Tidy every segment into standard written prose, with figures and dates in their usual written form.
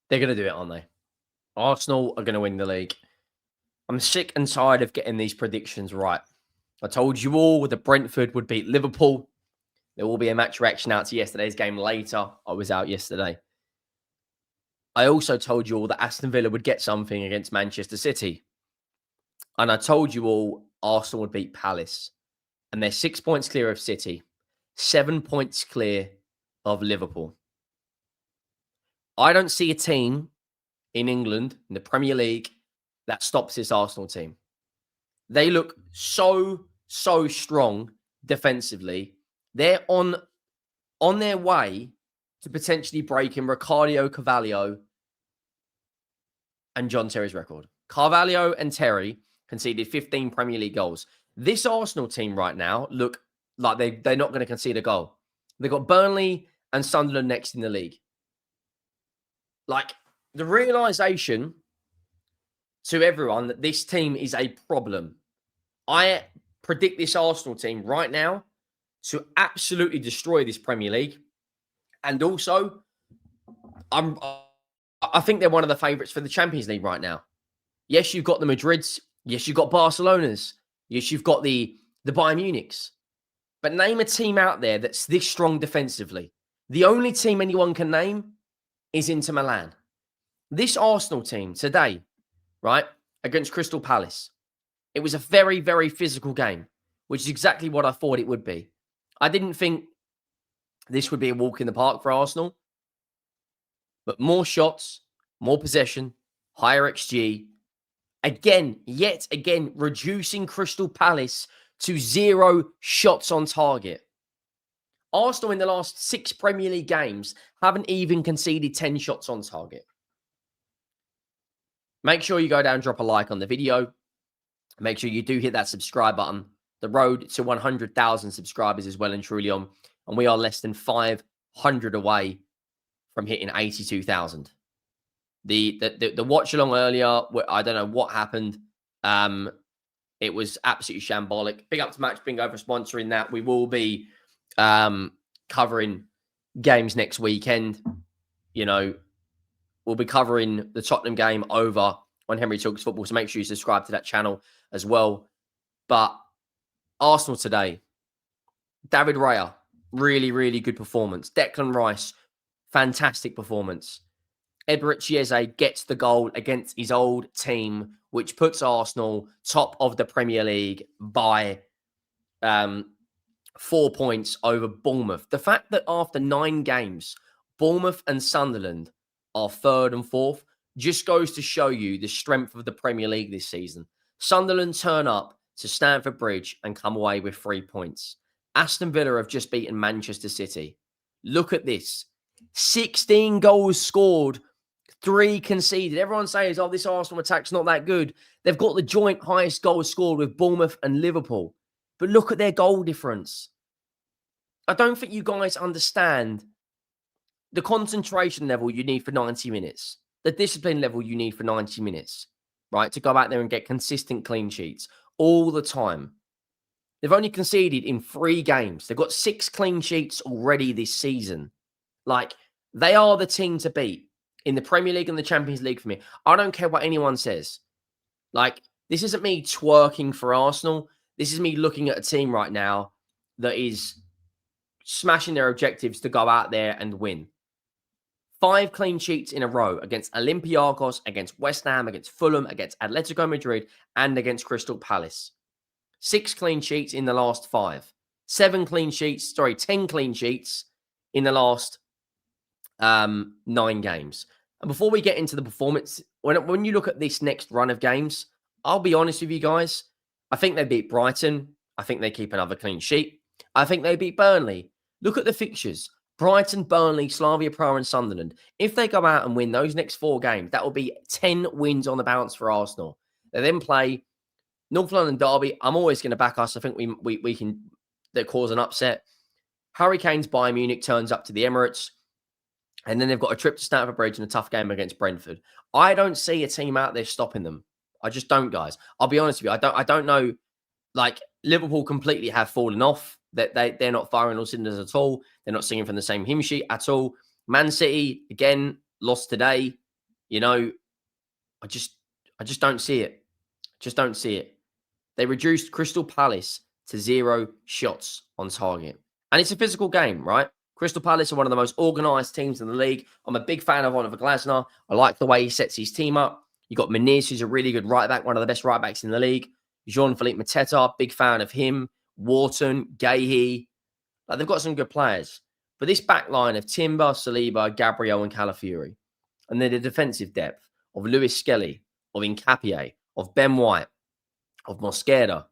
They're going to do it, aren't they? Arsenal are going to win the league. I'm sick and tired of getting these predictions right. I told you all that Brentford would beat Liverpool. There will be a match reaction out to yesterday's game later. I was out yesterday. I also told you all that Aston Villa would get something against Manchester City. And I told you all Arsenal would beat Palace. And they're 6 points clear of City, 7 points clear of Liverpool. I don't see a team in England, in the Premier League, that stops this Arsenal team. They look so strong defensively. They're on their way to potentially breaking Ricardo Carvalho and John Terry's record. Carvalho and Terry conceded 15 Premier League goals. This Arsenal team right now look like they're not going to concede a goal. They've got Burnley and Sunderland next in the league. Like, the realization to everyone that this team is a problem. I predict this Arsenal team right now to absolutely destroy this Premier League. And also, I think they're one of the favourites for the Champions League right now. Yes, you've got the Madrids. Yes, you've got Barcelona's. Yes, you've got the Bayern Munich's. But name a team out there that's this strong defensively. The only team anyone can name is Inter Milan. This Arsenal team today, right, against Crystal Palace, it was a very, very physical game, which is exactly what I thought it would be. I didn't think this would be a walk in the park for Arsenal, but more shots, more possession, higher XG. Yet again, reducing Crystal Palace to 0 shots on target. Arsenal in the last 6 Premier League games haven't even conceded 10 shots on target. Make sure you go down, drop a like on the video. Make sure you do hit that subscribe button. The road to 100,000 subscribers is well and truly on. And we are less than 500 away from hitting 82,000. The watch along earlier, I don't know what happened. It was absolutely shambolic. Big up to Match Bingo for sponsoring that. We will be covering games next weekend. You know, we'll be covering the Tottenham game over on Henry Talks Football. So make sure you subscribe to that channel as well. But Arsenal today, David Raya, really, really good performance. Declan Rice, fantastic performance. Eberechi Eze gets the goal against his old team, which puts Arsenal top of the Premier League by 4 points over Bournemouth. The fact that after 9 games, Bournemouth and Sunderland are 3rd and 4th just goes to show you the strength of the Premier League this season. Sunderland turn up to Stamford Bridge and come away with 3 points. Aston Villa have just beaten Manchester City. Look at this. 16 goals scored, 3 conceded. Everyone says, oh, this Arsenal attack's not that good. They've got the joint highest goals scored with Bournemouth and Liverpool. But look at their goal difference. I don't think you guys understand the concentration level you need for 90 minutes. The discipline level you need for 90 minutes, right? To go out there and get consistent clean sheets all the time. They've only conceded in 3 games. They've got 6 clean sheets already this season. Like, they are the team to beat in the Premier League and the Champions League for me. I don't care what anyone says. Like, this isn't me twerking for Arsenal. This is me looking at a team right now that is smashing their objectives to go out there and win. 5 clean sheets in a row against Olympiacos, against West Ham, against Fulham, against Atletico Madrid, and against Crystal Palace. 6 clean sheets in the last 5. 10 clean sheets in the last 9 games. And before we get into the performance, when you look at this next run of games, I'll be honest with you guys. I think they beat Brighton. I think they keep another clean sheet. I think they beat Burnley. Look at the fixtures. Brighton, Burnley, Slavia Praha and Sunderland. If they go out and win those next 4 games, that will be 10 wins on the bounce for Arsenal. They then play North London derby. I'm always going to back us. I think we can cause an upset. Hurricanes, Bayern Munich turns up to the Emirates. And then they've got a trip to Stamford Bridge and a tough game against Brentford. I don't see a team out there stopping them. I just don't, guys. I'll be honest with you. I don't know. Like, Liverpool completely have fallen off. They're not firing all cylinders at all. They're not singing from the same hymn sheet at all. Man City, again, lost today. You know, I just I just don't see it. Just don't see it. They reduced Crystal Palace to 0 shots on target. And it's a physical game, right? Crystal Palace are one of the most organised teams in the league. I'm a big fan of Oliver Glasner. I like the way he sets his team up. You got Menez, who's a really good right back, one of the best right backs in the league. Jean-Philippe Mateta, big fan of him. Wharton, Gahey. Like, they've got some good players. But this back line of Timber, Saliba, Gabriel, and Calafiori, and then the defensive depth of Lewis Skelly, of Nkapie, of Ben White, of Mosquera,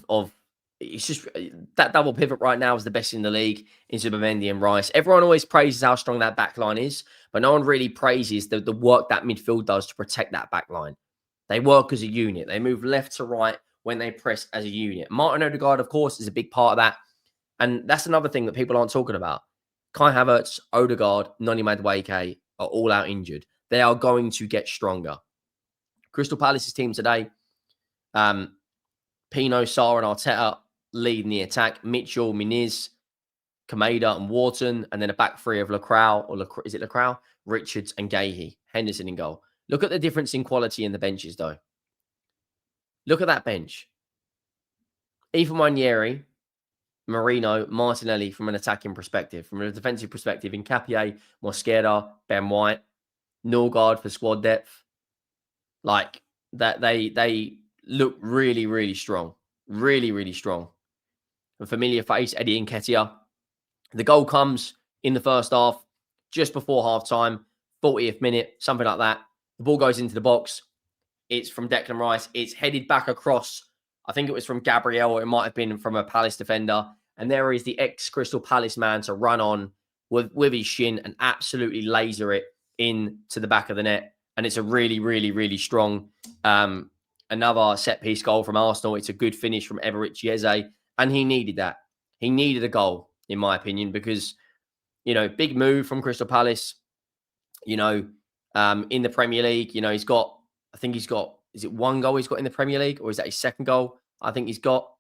of it's just that double pivot right now is the best in the league in Zubimendi and Rice. Everyone always praises how strong that back line is, but no one really praises the work that midfield does to protect that back line. They work as a unit. They move left to right when they press as a unit. Martin Odegaard, of course, is a big part of that. And that's another thing that people aren't talking about. Kai Havertz, Odegaard, Noni Madueke are all out injured. They are going to get stronger. Crystal Palace's team today, Pino, Sarr, and Arteta leading the attack. Mitchell, Menez, Kameda, and Wharton, and then a back three of is it Lacroix? Richards and Gahey. Henderson in goal. Look at the difference in quality in the benches, though. Look at that bench. Ethan Wanyeri, Marino, Martinelli from an attacking perspective. From a defensive perspective, Nkapie, Mosquera, Ben White, Norgard for squad depth. Like, that they look really, really strong. Really, really strong. A familiar face, Eddie Nketiah. The goal comes in the first half, just before half-time, 40th minute, something like that. The ball goes into the box. It's from Declan Rice. It's headed back across. I think it was from Gabriel, or it might have been from a Palace defender. And there is the ex-Crystal Palace man to run on with his shin and absolutely laser it into the back of the net. And it's a really, really, really strong, another set-piece goal from Arsenal. It's a good finish from Eberechi Eze. And he needed that. He needed a goal, in my opinion, because, big move from Crystal Palace, in the Premier League. He's got, is it one goal he's got in the Premier League, or is that his second goal? I think he's got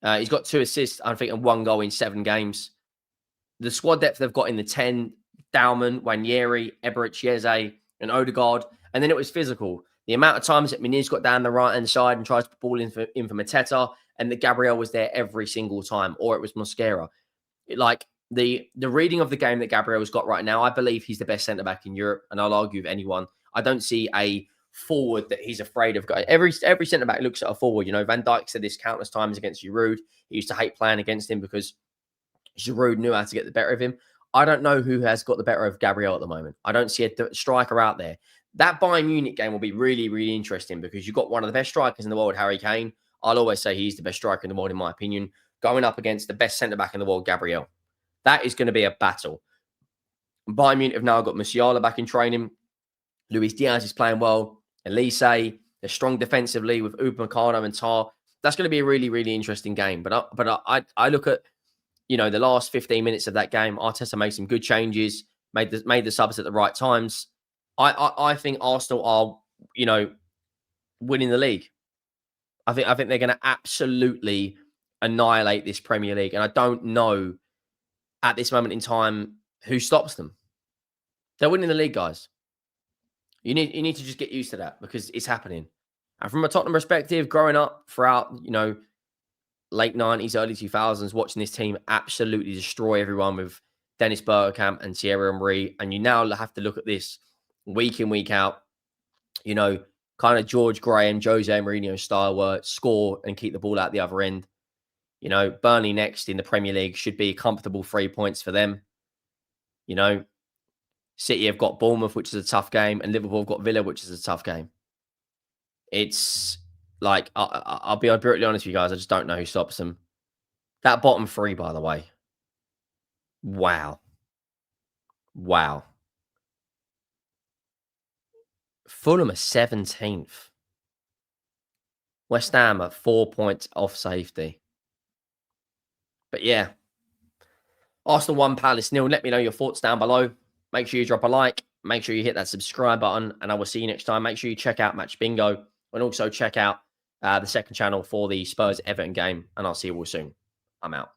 2 assists, I think, and 1 goal in 7 games. The squad depth they've got in the 10, Dauman, Wanyeri, Eberechi Eze, and Odegaard. And then it was physical. The amount of times that Menez got down the right-hand side and tries to put the ball in for Mateta, and that Gabriel was there every single time, or it was Mosquera. The reading of the game that Gabriel's got right now, I believe he's the best centre-back in Europe, and I'll argue with anyone. I don't see a forward that he's afraid of. Every centre-back looks at a forward. Van Dijk said this countless times against Giroud. He used to hate playing against him because Giroud knew how to get the better of him. I don't know who has got the better of Gabriel at the moment. I don't see a striker out there. That Bayern Munich game will be really, really interesting because you've got one of the best strikers in the world, Harry Kane. I'll always say he's the best striker in the world, in my opinion, going up against the best centre-back in the world, Gabriel. That is going to be a battle. Bayern Munich have now got Musiala back in training. Luis Diaz is playing well. Elise, they're strong defensively with Upamecano and Tar. That's going to be a really, really interesting game. But I look at, the last 15 minutes of that game. Arteta made some good changes, made the subs at the right times. I think Arsenal are, winning the league. I think they're going to absolutely annihilate this Premier League. And I don't know at this moment in time who stops them. They're winning the league, guys. You need to just get used to that because it's happening. And from a Tottenham perspective, growing up throughout, late 90s, early 2000s, watching this team absolutely destroy everyone with Dennis Bergkamp and Thierry Henry, and you now have to look at this week in, week out, kind of George Graham, Jose Mourinho style where score and keep the ball out the other end. Burnley next in the Premier League should be comfortable 3 points for them. City have got Bournemouth, which is a tough game, and Liverpool have got Villa, which is a tough game. It's like, I'll be brutally honest with you guys, I just don't know who stops them. That bottom 3, by the way. Wow. Fulham are 17th. West Ham are 4 points off safety. But yeah, Arsenal 1, Palace 0. Let me know your thoughts down below. Make sure you drop a like. Make sure you hit that subscribe button. And I will see you next time. Make sure you check out Match Bingo. And also check out the second channel for the Spurs-Everton game. And I'll see you all soon. I'm out.